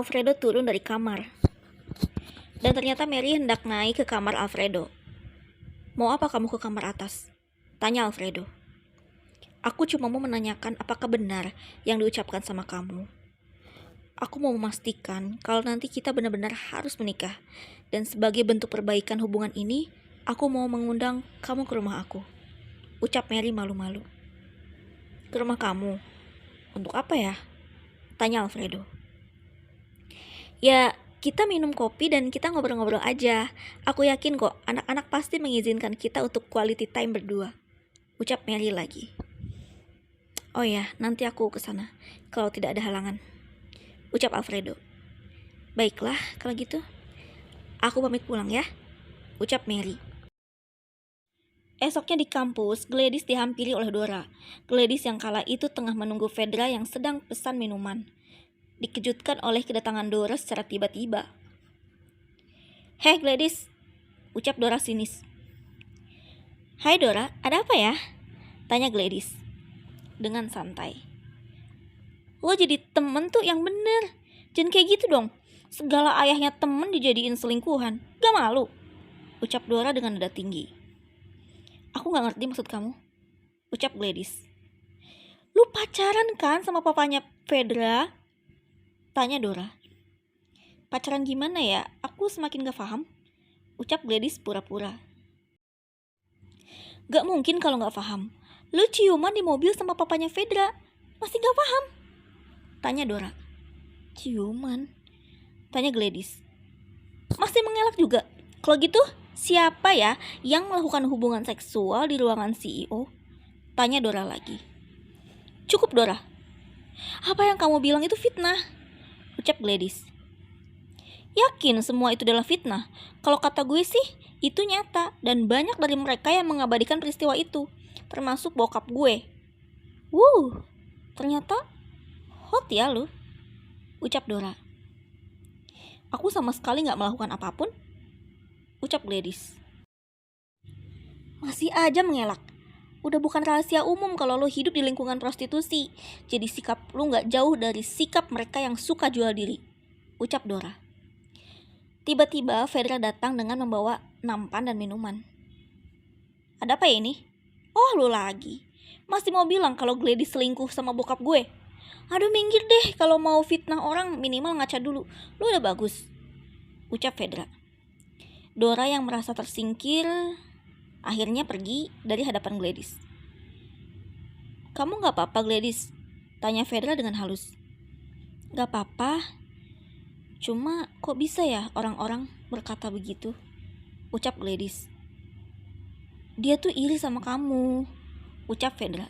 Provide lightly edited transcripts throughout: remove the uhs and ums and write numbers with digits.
Alfredo turun dari kamar. Dan ternyata Mary hendak naik ke kamar Alfredo. "Mau apa kamu ke kamar atas?" tanya Alfredo. "Aku cuma mau menanyakan apakah benar yang diucapkan sama kamu. Aku mau memastikan kalau nanti kita benar-benar harus menikah. Dan sebagai bentuk perbaikan hubungan ini, aku mau mengundang kamu ke rumah aku," ucap Mary malu-malu. "Ke rumah kamu? Untuk apa ya?" tanya Alfredo. "Ya, kita minum kopi dan kita ngobrol-ngobrol aja. Aku yakin kok anak-anak pasti mengizinkan kita untuk quality time berdua," ucap Mary lagi. "Oh ya, nanti aku ke sana kalau tidak ada halangan," ucap Alfredo. "Baiklah, kalau gitu. Aku pamit pulang ya," ucap Mary. Esoknya di kampus, Gladys dihampiri oleh Dora. Gladys yang kala itu tengah menunggu Fedra yang sedang pesan minuman. Dikejutkan oleh kedatangan Dora secara tiba-tiba. "Hei Gladys," ucap Dora sinis. "Hai Dora, ada apa ya?" tanya Gladys dengan santai. "Lo jadi temen tuh yang bener. Jangan kayak gitu dong. Segala ayahnya temen dijadiin selingkuhan. Gak malu?" ucap Dora dengan nada tinggi. "Aku gak ngerti maksud kamu," ucap Gladys. "Lu pacaran kan sama papanya Fedra?" tanya Dora. "Pacaran gimana ya? Aku semakin gak paham," ucap Gladys pura-pura. "Gak mungkin kalau gak paham. Lu ciuman di mobil sama papanya Fedra. Masih gak paham?" tanya Dora. "Ciuman?" tanya Gladys. "Masih mengelak juga? Kalau gitu, siapa ya yang melakukan hubungan seksual di ruangan CEO?" tanya Dora lagi. "Cukup Dora. Apa yang kamu bilang itu fitnah," ucap Gladys. "Yakin semua itu adalah fitnah? Kalau kata gue sih, itu nyata dan banyak dari mereka yang mengabadikan peristiwa itu, termasuk bokap gue." Ternyata hot ya lu," ucap Dora. "Aku sama sekali gak melakukan apapun," ucap Gladys. "Masih aja mengelak. Udah bukan rahasia umum kalau lo hidup di lingkungan prostitusi. Jadi sikap lo gak jauh dari sikap mereka yang suka jual diri," ucap Dora. Tiba-tiba Fedra datang dengan membawa nampan dan minuman. "Ada apa ya ini? Oh, lu lagi. Masih mau bilang kalau Gladys selingkuh sama bokap gue? Aduh, minggir deh, kalau mau fitnah orang minimal ngaca dulu. Lu udah bagus," ucap Fedra. Dora yang merasa tersingkir akhirnya pergi dari hadapan Gladys. "Kamu gak apa-apa Gladys?" tanya Fedra dengan halus. "Gak apa-apa. Cuma kok bisa ya orang-orang berkata begitu?" ucap Gladys. "Dia tuh iri sama kamu," ucap Fedra.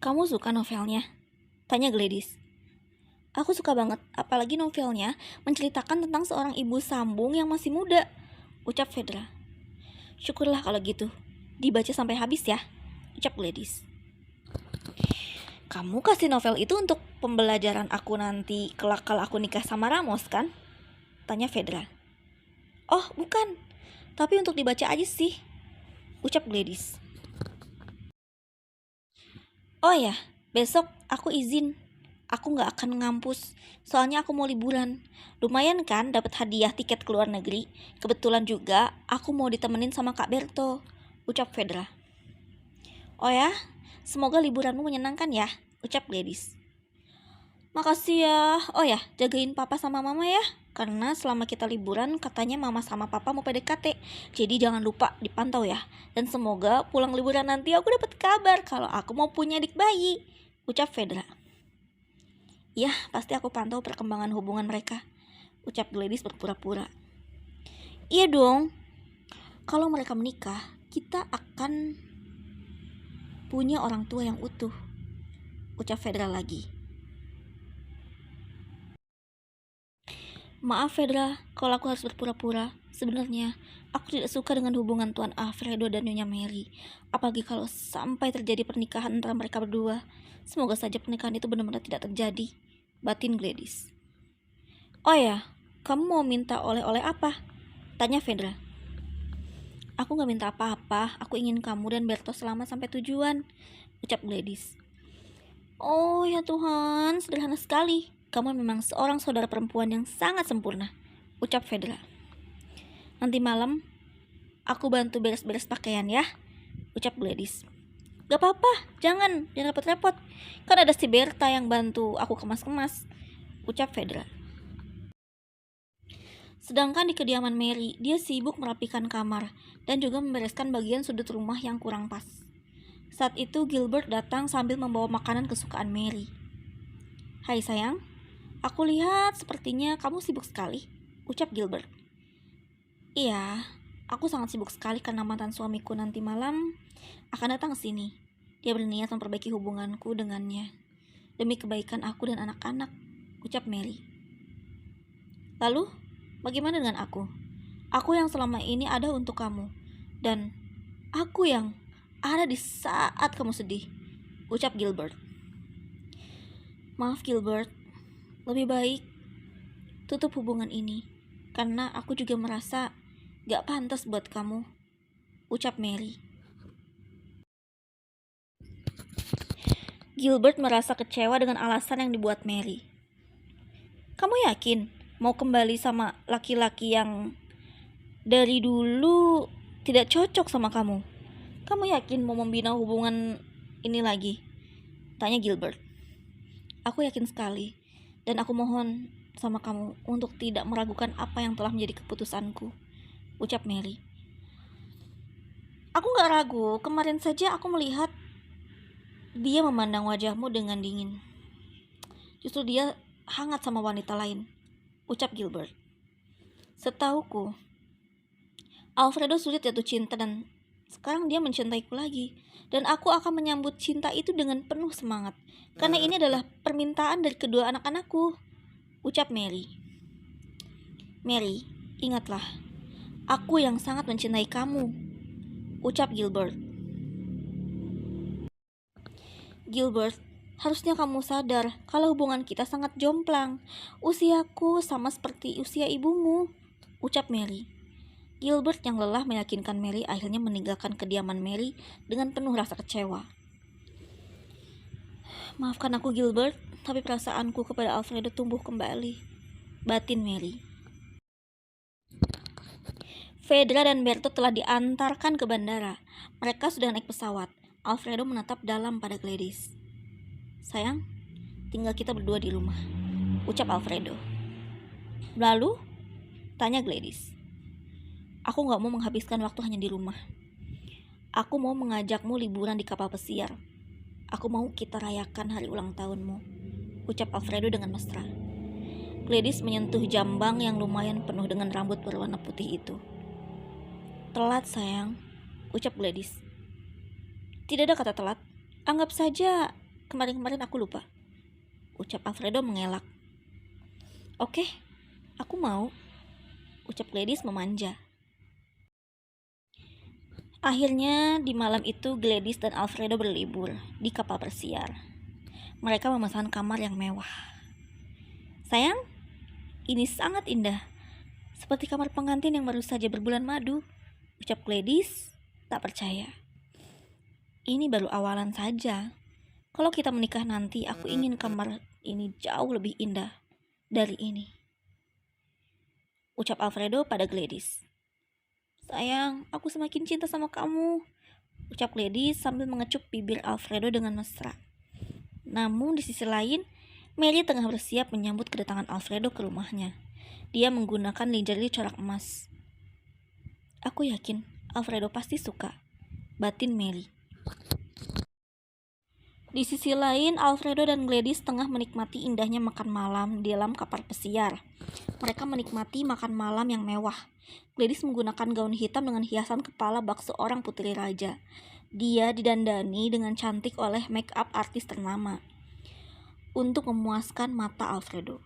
"Kamu suka novelnya?" tanya Gladys. "Aku suka banget, apalagi novelnya menceritakan tentang seorang ibu sambung yang masih muda," ucap Fedra. "Syukurlah kalau gitu. Dibaca sampai habis ya," ucap Gladys. "Kamu kasih novel itu untuk pembelajaran aku nanti kelak kalau aku nikah sama Ramos kan?" tanya Fedra. "Oh, bukan. Tapi untuk dibaca aja sih," ucap Gladys. "Oh ya, besok aku izin. Aku gak akan ngampus, soalnya aku mau liburan. Lumayan kan dapat hadiah tiket ke luar negeri. Kebetulan juga aku mau ditemenin sama Kak Berto," ucap Fedra. "Oh ya, semoga liburanmu menyenangkan ya," ucap Gladys. "Makasih ya. Oh ya, jagain papa sama mama ya. Karena selama kita liburan katanya mama sama papa mau PDKT. Jadi jangan lupa dipantau ya. Dan semoga pulang liburan nanti aku dapat kabar kalau aku mau punya adik bayi," ucap Fedra. "Ya, pasti aku pantau perkembangan hubungan mereka," ucap Gladys berpura-pura. "Iya dong. Kalau mereka menikah, kita akan punya orang tua yang utuh," ucap Fedra lagi. "Maaf Fedra, kalau aku harus berpura-pura. Sebenarnya, aku tidak suka dengan hubungan Tuan Alfredo dan Nyonya Mary. Apalagi kalau sampai terjadi pernikahan antara mereka berdua. Semoga saja pernikahan itu benar-benar tidak terjadi," batin Gladys. "Oh ya, kamu mau minta oleh-oleh apa?" tanya Fedra. "Aku gak minta apa-apa. Aku ingin kamu dan Berto selamat sampai tujuan," ucap Gladys. Oh ya Tuhan, sederhana sekali. Kamu memang seorang saudara perempuan yang sangat sempurna, ucap Fedra. Nanti malam, aku bantu beres-beres pakaian ya, ucap Gladys. Gak apa-apa, jangan repot-repot. Kan ada si Berta yang bantu aku kemas-kemas, ucap Fedra. Sedangkan di kediaman Mary, dia sibuk merapikan kamar dan juga membereskan bagian sudut rumah yang kurang pas. Saat itu Gilbert datang sambil membawa makanan kesukaan Mary. Hai sayang, aku lihat sepertinya kamu sibuk sekali, ucap Gilbert. Iya, aku sangat sibuk sekali karena mantan suamiku nanti malam akan datang ke sini. Dia berniat memperbaiki hubunganku dengannya. Demi kebaikan aku dan anak-anak, ucap Mary. Lalu, bagaimana dengan aku? Aku yang selama ini ada untuk kamu. Dan aku yang ada di saat kamu sedih, ucap Gilbert. Maaf Gilbert, lebih baik tutup hubungan ini. Karena aku juga merasa gak pantas buat kamu, ucap Mary. Gilbert merasa kecewa dengan alasan yang dibuat Mary. Kamu yakin mau kembali sama laki-laki yang dari dulu tidak cocok sama kamu? Kamu yakin mau membina hubungan ini lagi? Tanya Gilbert. Aku yakin sekali, dan aku mohon sama kamu untuk tidak meragukan apa yang telah menjadi keputusanku, ucap Mary. Aku gak ragu, kemarin saja aku melihat dia memandang wajahmu dengan dingin. Justru dia hangat sama wanita lain, ucap Gilbert. Setauku, Alfredo sulit jatuh cinta dan sekarang dia mencintaiku lagi. Dan aku akan menyambut cinta itu dengan penuh semangat. Karena ini adalah permintaan dari kedua anak-anakku, ucap Mary. Mary, ingatlah, aku yang sangat mencintai kamu, ucap Gilbert. Gilbert, harusnya kamu sadar kalau hubungan kita sangat jomplang. Usiaku sama seperti usia ibumu, ucap Mary. Gilbert yang lelah meyakinkan Mary akhirnya meninggalkan kediaman Mary dengan penuh rasa kecewa. Maafkan aku Gilbert, tapi perasaanku kepada Alfredo tumbuh kembali, batin Mary. Fedra dan Berto telah diantarkan ke bandara. Mereka sudah naik pesawat. Alfredo menatap dalam pada Gladys. Sayang, tinggal kita berdua di rumah, ucap Alfredo. Lalu, tanya Gladys. Aku gak mau menghabiskan waktu hanya di rumah. Aku mau mengajakmu liburan di kapal pesiar. Aku mau kita rayakan hari ulang tahunmu, ucap Alfredo dengan mesra. Gladys menyentuh jambang yang lumayan penuh dengan rambut berwarna putih itu. Telat sayang, ucap Gladys. Tidak ada kata telat, anggap saja kemarin-kemarin aku lupa, ucap Alfredo mengelak. Oke, aku mau, ucap Gladys memanja. Akhirnya di malam itu Gladys dan Alfredo berlibur di kapal pesiar. Mereka memesan kamar yang mewah. Sayang, ini sangat indah, seperti kamar pengantin yang baru saja berbulan madu, ucap Gladys tak percaya. Ini baru awalan saja. Kalau kita menikah nanti, aku ingin kamar ini jauh lebih indah dari ini, ucap Alfredo pada Gladys. Sayang, aku semakin cinta sama kamu, ucap Gladys sambil mengecup bibir Alfredo dengan mesra. Namun di sisi lain, Mary tengah bersiap menyambut kedatangan Alfredo ke rumahnya. Dia menggunakan lingerie corak emas. Aku yakin Alfredo pasti suka, batin Mary. Di sisi lain, Alfredo dan Gladys tengah menikmati indahnya makan malam di dalam kapal pesiar. Mereka menikmati makan malam yang mewah. Gladys menggunakan gaun hitam dengan hiasan kepala bak seorang putri raja. Dia didandani dengan cantik oleh make up artis ternama untuk memuaskan mata Alfredo.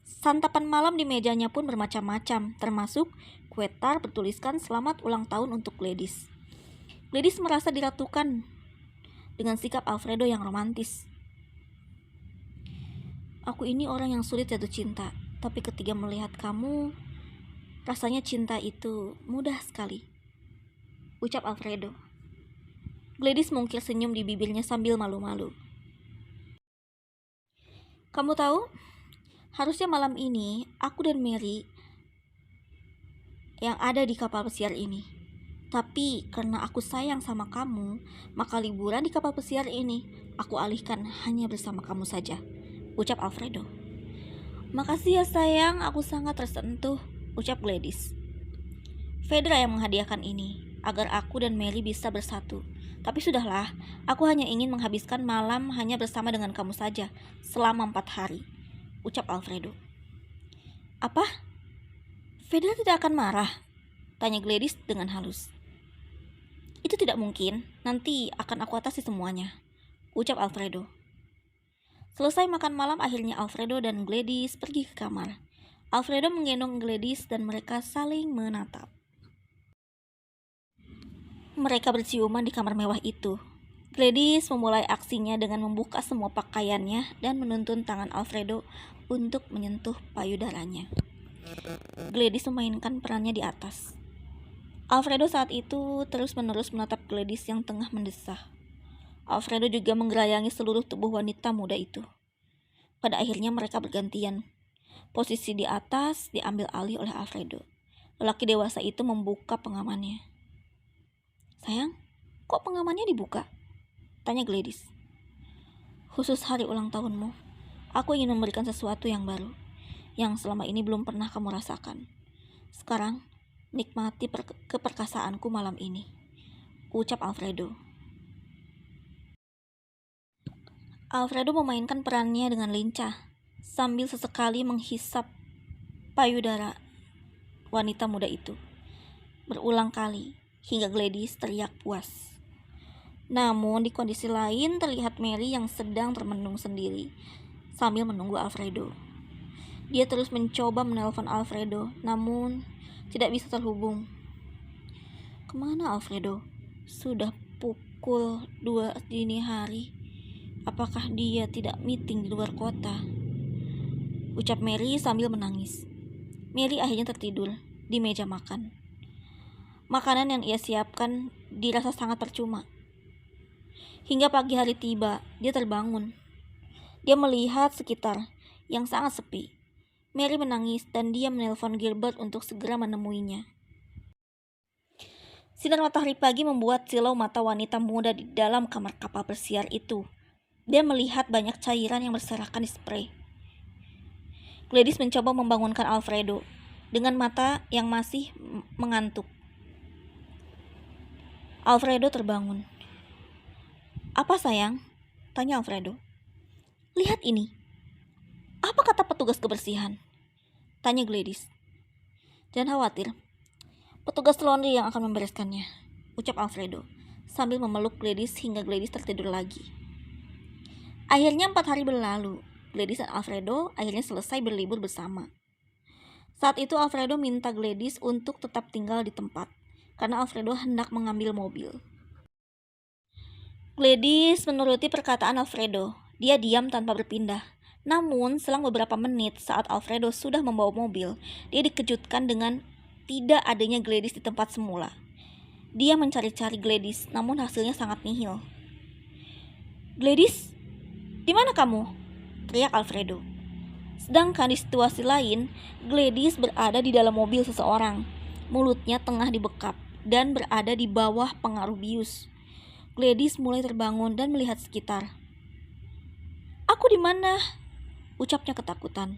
Santapan malam di mejanya pun bermacam-macam, termasuk kue tart bertuliskan selamat ulang tahun untuk Gladys. Gladys merasa diratukan dengan sikap Alfredo yang romantis. Aku ini orang yang sulit jatuh cinta, tapi ketika melihat kamu, rasanya cinta itu mudah sekali, ucap Alfredo. Gladys mungkir senyum di bibirnya sambil malu-malu. Kamu tahu, harusnya malam ini aku dan Mary yang ada di kapal pesiar ini. Tapi karena aku sayang sama kamu, maka liburan di kapal pesiar ini aku alihkan hanya bersama kamu saja, ucap Alfredo. Makasih ya sayang, aku sangat tersentuh, ucap Gladys. Fedra yang menghadiahkan ini, agar aku dan Mary bisa bersatu. Tapi sudahlah, aku hanya ingin menghabiskan malam hanya bersama dengan kamu saja, selama 4 hari, ucap Alfredo. Apa? Fedra tidak akan marah? Tanya Gladys dengan halus. Itu tidak mungkin, nanti akan aku atasi semuanya, ucap Alfredo. Selesai makan malam, akhirnya Alfredo dan Gladys pergi ke kamar. Alfredo menggendong Gladys dan mereka saling menatap. Mereka berciuman di kamar mewah itu. Gladys memulai aksinya dengan membuka semua pakaiannya dan menuntun tangan Alfredo untuk menyentuh payudaranya. Gladys memainkan perannya di atas. Alfredo saat itu terus-menerus menatap Gladys yang tengah mendesah. Alfredo juga menggerayangi seluruh tubuh wanita muda itu. Pada akhirnya mereka bergantian. Posisi di atas diambil alih oleh Alfredo. Lelaki dewasa itu membuka pengamannya. Sayang, kok pengamannya dibuka? Tanya Gladys. Khusus hari ulang tahunmu, aku ingin memberikan sesuatu yang baru, yang selama ini belum pernah kamu rasakan. Sekarang, nikmati keperkasaanku malam ini, ucap Alfredo. Alfredo memainkan perannya dengan lincah, sambil sesekali menghisap payudara wanita muda itu. Berulang kali, hingga Gladys teriak puas. Namun di kondisi lain terlihat Mary yang sedang termenung sendiri sambil menunggu Alfredo. Dia terus mencoba menelpon Alfredo, namun tidak bisa terhubung. Kemana Alfredo? Sudah pukul 2 dini hari. Apakah dia tidak meeting di luar kota? Ucap Mary sambil menangis. Mary akhirnya tertidur di meja makan. Makanan yang ia siapkan dirasa sangat percuma. Hingga pagi hari tiba, dia terbangun. Dia melihat sekitar yang sangat sepi. Mary menangis dan dia menelpon Gilbert untuk segera menemuinya. Sinar matahari pagi membuat silau mata wanita muda di dalam kamar kapal pesiar itu. Dia melihat banyak cairan yang berserakan di spray. Gladys mencoba membangunkan Alfredo dengan mata yang masih mengantuk. Alfredo terbangun. Apa sayang? Tanya Alfredo. Lihat ini. Apa kata petugas kebersihan? Tanya Gladys. Jangan khawatir. Petugas laundry yang akan membereskannya, ucap Alfredo sambil memeluk Gladys hingga Gladys tertidur lagi. Akhirnya 4 hari berlalu. Gladys dan Alfredo akhirnya selesai berlibur bersama. Saat itu Alfredo minta Gladys untuk tetap tinggal di tempat karena Alfredo hendak mengambil mobil. Gladys menuruti perkataan Alfredo. Dia diam tanpa berpindah. Namun, selang beberapa menit saat Alfredo sudah membawa mobil, dia dikejutkan dengan tidak adanya Gladys di tempat semula. Dia mencari-cari Gladys, namun hasilnya sangat nihil. Gladys, di mana kamu? Teriak Alfredo. Sedangkan di situasi lain, Gladys berada di dalam mobil seseorang. Mulutnya tengah dibekap dan berada di bawah pengaruh bius. Gladys mulai terbangun dan melihat sekitar. Aku di mana? Ucapnya ketakutan.